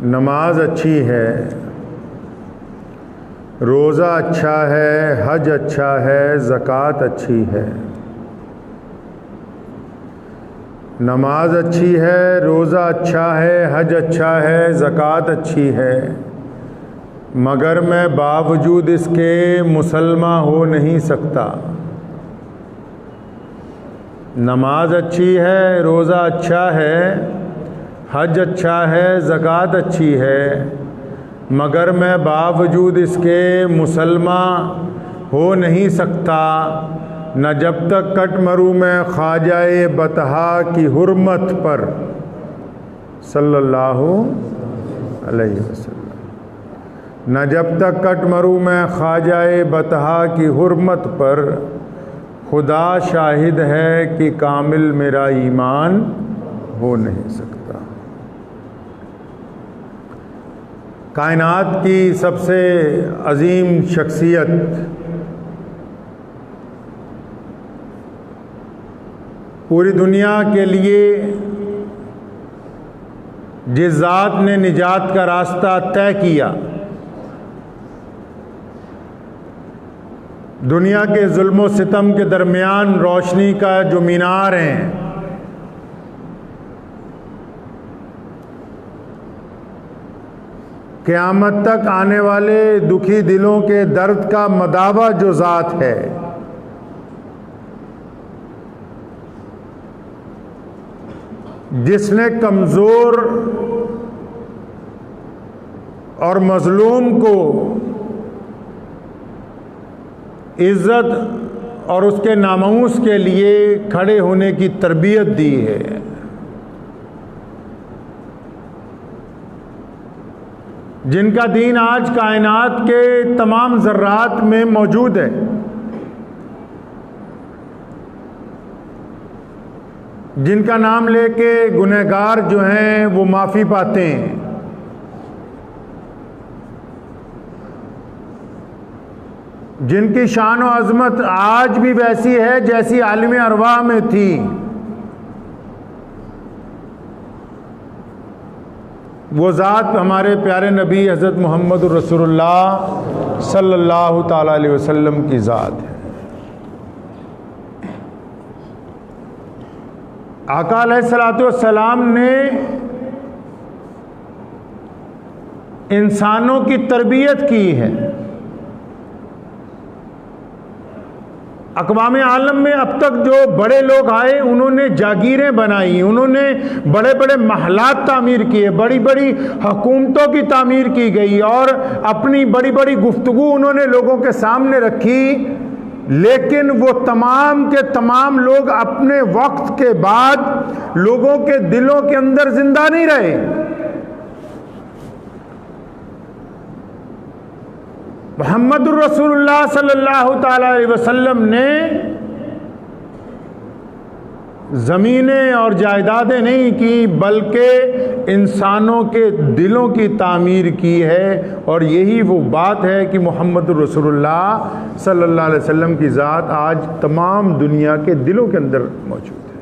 नमाज अच्छी है, रोज़ा अच्छा है, हज अच्छा है, ज़कात अच्छी है। नमाज अच्छी है, रोज़ा अच्छा है, हज अच्छा है, ज़कात अच्छी है, मगर मैं बावजूद इसके मुसलमान हो नहीं सकता। नमाज अच्छी है, रोज़ा अच्छा है, हज अच्छा है, ज़कात अच्छी है, मगर मैं बावजूद इसके मुसलमान हो नहीं सकता न जब तक कट मरूं मैं ख्वाजाए बतहा की हुर्मत पर सल्लल्लाहु अलैहि वसल्लम। न जब तक कट मरूं मैं ख्वाजाए बतहा की हुर्मत पर, खुदा शाहिद है कि कामिल मेरा ईमान हो नहीं सकता। कायनात की सबसे अजीम शख्सियत पूरी दुनिया के लिए जिस ज़ात ने निजात का रास्ता तय किया, दुनिया के जुल्म व सितम के दरमियान रोशनी का जो मीनार हैं, क़यामत तक आने वाले दुखी दिलों के दर्द का मदावा जो ज़ात है, जिसने कमज़ोर और मज़लूम को इज़्ज़त और उसके नामूस के लिए खड़े होने की तरबियत दी है, जिनका दीन आज कायनात के तमाम ज़र्रात में मौजूद है, जिनका नाम लेके गुनहगार जो हैं वो माफ़ी पाते हैं, जिनकी शान और अज़मत आज भी वैसी है जैसी आलिम अरवाह में थी, वो ज़ात हमारे प्यारे नबी हज़रत मोहम्मद रसूलुल्लाह सल्लल्लाहु ताला अलैहि वसल्लम की ज़ात है। आका अलैहिस्सलातु वस्सलाम ने इंसानों की तरबियत की है। अक़वाम आलम में अब तक जो बड़े लोग आए उन्होंने जागीरें बनाई, उन्होंने बड़े बड़े महलात तामीर किए, बड़ी बड़ी हुकूमतों की तामीर की गई और अपनी बड़ी बड़ी गुफ्तगू उन्होंने लोगों के सामने रखी, लेकिन वो तमाम के तमाम लोग अपने वक्त के बाद लोगों के दिलों के अंदर जिंदा नहीं रहे। मुहम्मदुर रसूलुल्लाह सल्लल्लाहु ताला अलैहि वसल्लम ने ज़मीनें और जायदादें नहीं की, बल्कि इंसानों के दिलों की तामीर की है। और यही वो बात है कि मुहम्मदुर रसूलुल्लाह सल्लल्लाहु अलैहि वसल्लम की ज़ात आज तमाम दुनिया के दिलों के अंदर मौजूद है।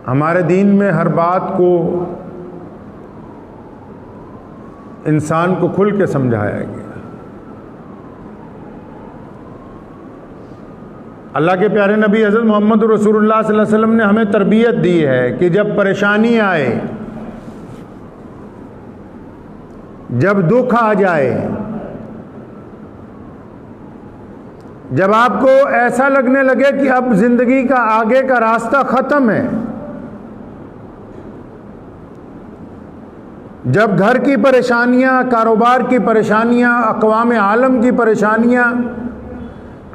हमारे दीन में हर बात को इंसान को खुल के समझाया गया। अल्लाह के प्यारे नबी हज़रत मोहम्मद रसूलुल्लाह सल्लल्लाहु अलैहि वसल्लम ने हमें तरबियत दी है कि जब परेशानी आए, जब दुख आ जाए, जब आपको ऐसा लगने लगे कि अब जिंदगी का आगे का रास्ता ख़त्म है, जब घर की परेशानियां, कारोबार की परेशानियां, अक़वाम आलम की परेशानियां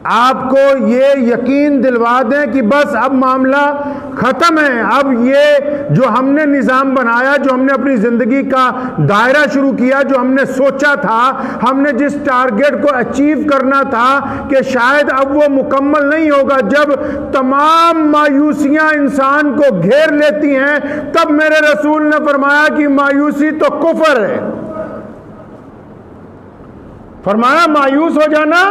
आपको ये यकीन दिलवा दें कि बस अब मामला ख़त्म है, अब ये जो हमने निज़ाम बनाया, जो हमने अपनी ज़िंदगी का दायरा शुरू किया, जो हमने सोचा था, हमने जिस टारगेट को अचीव करना था कि शायद अब वो मुकम्मल नहीं होगा, जब तमाम मायूसियां इंसान को घेर लेती हैं, तब मेरे रसूल ने फरमाया कि मायूसी तो कुफ्र है। फरमाया मायूस हो जाना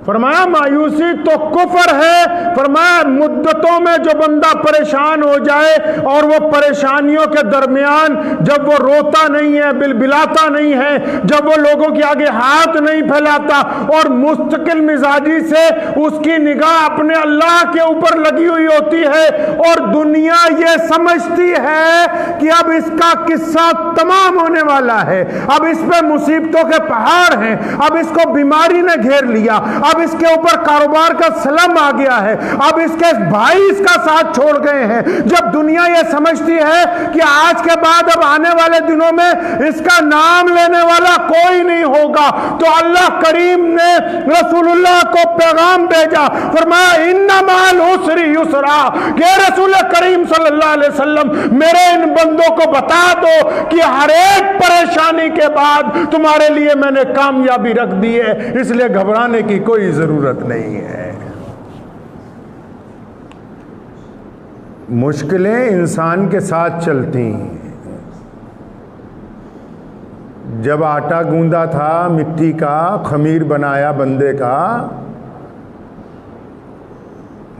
फरमाया मायूसी तो कुफर है। फरमाया मुद्दतों में जो बंदा परेशान हो जाए और वो परेशानियों के दरमियान जब वो रोता नहीं है, बिलबिलाता नहीं है, जब वो लोगों के आगे हाथ नहीं फैलाता और मुस्तकिल मिजाजी से उसकी निगाह अपने अल्लाह के ऊपर लगी हुई होती है और दुनिया ये समझती है कि अब इसका किस्सा तमाम होने वाला है, अब इस पे मुसीबतों के पहाड़ हैं, अब इसको बीमारी ने घेर लिया, अब इसके ऊपर कारोबार का सलम आ गया है, अब इसके भाई इसका साथ छोड़ गए हैं। जब दुनिया ये समझती है कि आज के बाद अब आने वाले दिनों में इसका नाम लेने वाला कोई नहीं होगा, तो अल्लाह करीम ने रसूलुल्लाह को पैगाम भेजा, फरमाया इन्ना माल उसरी युसरा, कि रसूल करीम सल्लल्लाहु अलैहि वसल्लम मेरे इन बंदों को बता दो कि हर एक परेशानी के बाद तुम्हारे लिए मैंने कामयाबी रख दी है, इसलिए घबराने की कोई जरूरत नहीं है। मुश्किलें इंसान के साथ चलती हैं। जब आटा गूंदा था मिट्टी का, खमीर बनाया बंदे का,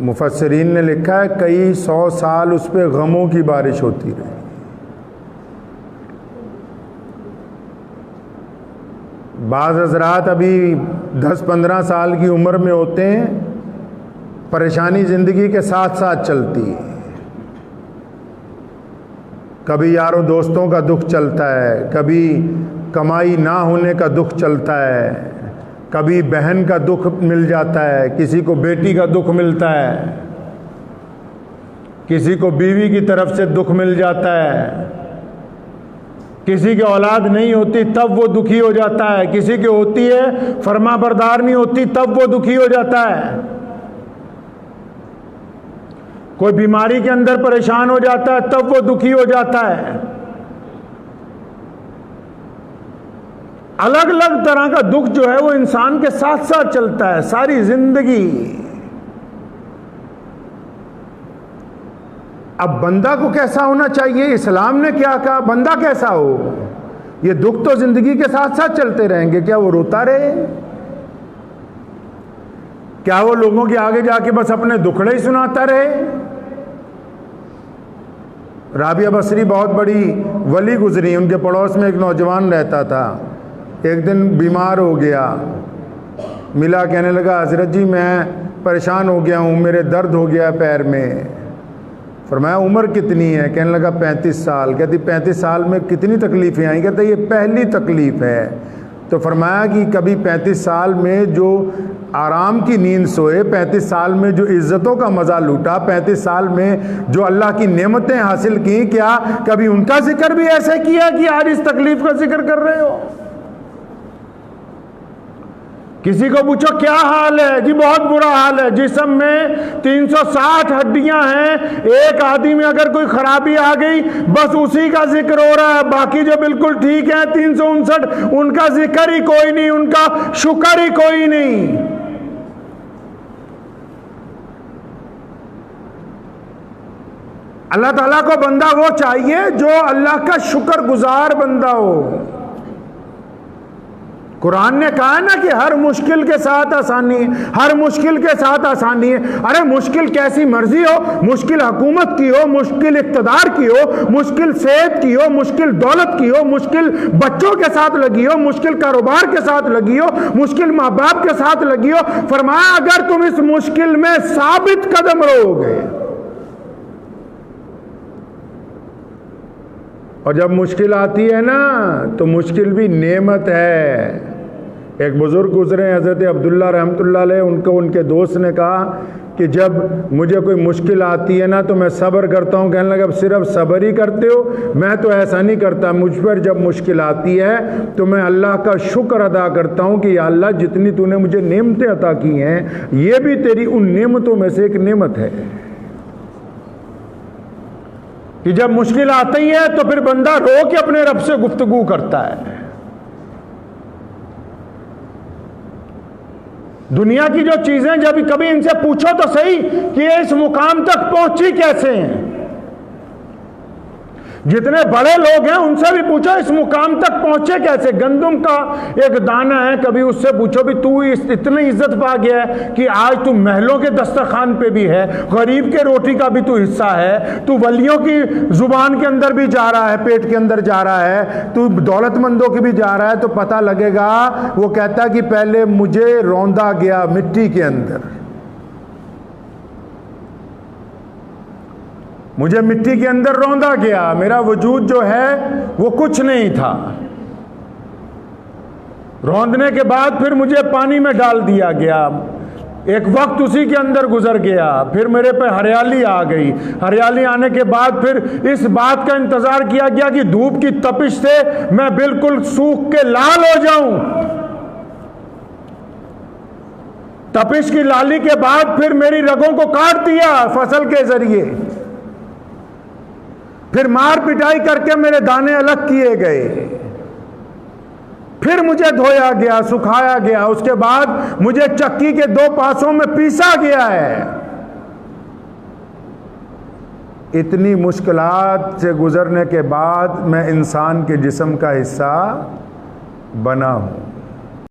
मुफस्सिरीन ने लिखा है कई 100 साल उस पर गमों की बारिश होती रही। बाज़ हज़रात अभी 10-15 साल की उम्र में होते हैं, परेशानी ज़िंदगी के साथ साथ चलती है। कभी यारों दोस्तों का दुख चलता है, कभी कमाई ना होने का दुख चलता है, कभी बहन का दुख मिल जाता है, किसी को बेटी का दुख मिलता है, किसी को बीवी की तरफ से दुख मिल जाता है, किसी की औलाद नहीं होती तब वो दुखी हो जाता है, किसी की होती है फरमा बरदार नहीं होती तब वो दुखी हो जाता है, कोई बीमारी के अंदर परेशान हो जाता है तब वो दुखी हो जाता है। अलग अलग तरह का दुख जो है वो इंसान के साथ साथ चलता है सारी जिंदगी। अब बंदा को कैसा होना चाहिए, इस्लाम ने क्या कहा, बंदा कैसा हो? ये दुख तो जिंदगी के साथ साथ चलते रहेंगे, क्या वो रोता रहे? क्या वो लोगों के आगे जाके बस अपने दुखड़े ही सुनाता रहे? राबिया बसरी बहुत बड़ी वली गुजरी, उनके पड़ोस में एक नौजवान रहता था। एक दिन बीमार हो गया, मिला, कहने लगा हजरत जी मैं परेशान हो गया हूँ, मेरे दर्द हो गया पैर में। फरमाया उम्र कितनी है? कहने लगा 35 साल। कहती 35 साल में कितनी तकलीफ़ें आई? कहते ये पहली तकलीफ़ है। तो फरमाया कि कभी 35 साल में जो आराम की नींद सोए, 35 साल में जो इज़्ज़तों का मज़ा लूटा, 35 साल में जो अल्लाह की नेमतें हासिल की, क्या कभी उनका जिक्र भी ऐसे किया कि आज इस तकलीफ़ का जिक्र कर रहे हो? किसी को पूछो क्या हाल है जी, बहुत बुरा हाल है, जिस्म में 360 हड्डियां हैं, एक आदमी में अगर कोई खराबी आ गई बस उसी का जिक्र हो रहा है, बाकी जो बिल्कुल ठीक है 359 उनका जिक्र ही कोई नहीं, उनका शुक्र ही कोई नहीं। अल्लाह ताला को बंदा वो चाहिए जो अल्लाह का शुक्रगुजार बंदा हो। कुरान ने कहा ना कि हर मुश्किल के साथ आसानी है, हर मुश्किल के साथ आसानी है। अरे मुश्किल कैसी मर्जी हो, मुश्किल हुकूमत की हो, मुश्किल इक़्तिदार की हो, मुश्किल सेहत की हो, मुश्किल दौलत की हो, मुश्किल बच्चों के साथ लगी हो, मुश्किल कारोबार के साथ लगी हो, मुश्किल माँ बाप के साथ लगी हो, फरमाया अगर तुम इस मुश्किल में साबित कदम रहोगे, और जब मुश्किल आती है ना तो मुश्किल भी नेमत है। एक बुजुर्ग गुजरे हज़रत अब्दुल्ला रहमतुल्लाह अलैह, उनको उनके दोस्त ने कहा कि जब मुझे कोई मुश्किल आती है ना तो मैं सब्र करता हूँ। कहने लगा अब सिर्फ सब्र ही करते हो? मैं तो ऐसा नहीं करता, मुझ पर जब मुश्किल आती है तो मैं अल्लाह का शुक्र अदा करता हूँ कि या अल्लाह जितनी तूने मुझे नेमतें अता की हैं ये भी तेरी उन नेमतों में से एक नेमत है। कि जब मुश्किल आती है तो फिर बंदा रो के अपने रब से गुफ्तगू करता है। दुनिया की जो चीजें जब कभी इनसे पूछो तो सही कि ये इस मुकाम तक पहुंची कैसे हैं, जितने बड़े लोग हैं उनसे भी पूछो इस मुकाम तक पहुंचे कैसे। गंदम का एक दाना है, कभी उससे पूछो भी तू इतनी इज्जत पा गया है कि आज तू महलों के दस्तरखान पे भी है, गरीब के रोटी का भी तू हिस्सा है, तू वलियों की जुबान के अंदर भी जा रहा है, पेट के अंदर जा रहा है, तू दौलतमंदों की भी जा रहा है, तो पता लगेगा। वो कहता कि पहले मुझे रौंदा गया मिट्टी के अंदर, मुझे मिट्टी के अंदर रौंदा गया, मेरा वजूद जो है वो कुछ नहीं था। रौंदने के बाद फिर मुझे पानी में डाल दिया गया, एक वक्त उसी के अंदर गुजर गया, फिर मेरे पे हरियाली आ गई। हरियाली आने के बाद फिर इस बात का इंतजार किया गया कि धूप की तपिश से मैं बिल्कुल सूख के लाल हो जाऊं। तपिश की लाली के बाद फिर मेरी रगों को काट दिया फसल के जरिए, फिर मार पिटाई करके मेरे दाने अलग किए गए, फिर मुझे धोया गया, सुखाया गया, उसके बाद मुझे चक्की के 2 पासों में पीसा गया है। इतनी मुश्किलात से गुजरने के बाद मैं इंसान के जिस्म का हिस्सा बना हूं।